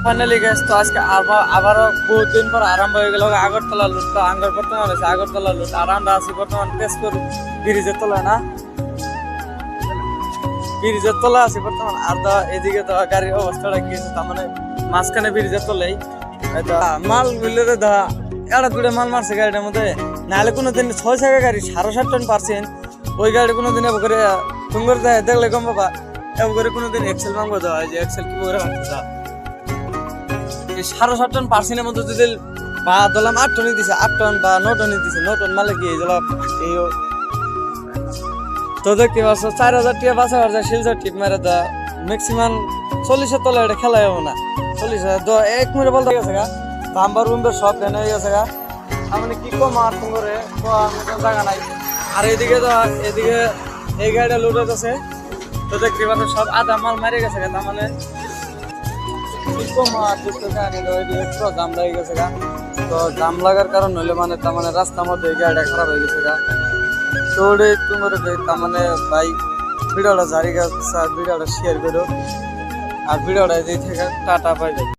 Finally gas তো আজকে আবারও বহুত দিন পর আরম্ভ হয়ে গেল আগরতলা লুট। তো আঙ্গার বর্তমান হয়েছে আগরতলা লুট, আর আমরা আছি বর্তমান তেজপুর ব্রিজের তলায় না, ব্রিজের তলা আছি বর্তমান। আর তো এদিকে তো গাড়ির অবস্থাটা কি আছে, তার মানে মাঝখানে ব্রিজের তলেই মাল বুঝলে ধা এটা দুটো মাল মারছে গাড়িটার মধ্যে। নাহলে কোনোদিন 6 চাকা গাড়ি 7.5 টন পারছেন, ওই গাড়ি কোনোদিন এবার করে সুন্দর দেখলে কম বাবা এবার করে কোনোদিন এক্সেল ভাঙবো দেওয়া হয় যে এক্সেল কি করে ভাঙতে দেওয়া। 7.5 টন পার্সেন্টের মধ্যে যদি বা ধরলাম 8 টনই দিছে, 8 টন বা 9 টনই দিছে, 9 টন মালে কি এই তো দেখতে পাচ্ছ 4,000 টাকা 5,000 যায় শিলচর টিপ মেরে দেওয়া ম্যাক্সিমাম 40-এর তলে এটা খেলা যাবো না। 40,000 এক মিনিট বলতে গেছে গা নাম্বার রুমবার সব প্যান হয়ে গেছে গা। মানে কি কম আর করে জায়গা নাই। আর এদিকে তো এদিকে এই গাড়িটা লুট হইতেছে, তো দেখতে পাচ্ছ সব আধা মাল মারে গেছে গা। তার মানে জাম লেগে গেছে গা। তো জাম লাগার কারণ হইলে মানে তার মানে রাস্তার মধ্যে গাড়িটা খারাপ হয়ে গেছে গা। তো তোমার তার মানে ভাই ভিডিওটা জারি গেছে, ভিডিওটা শেয়ার করো আর ভিডিওটা দিয়ে থেকে টাটা পাইবে।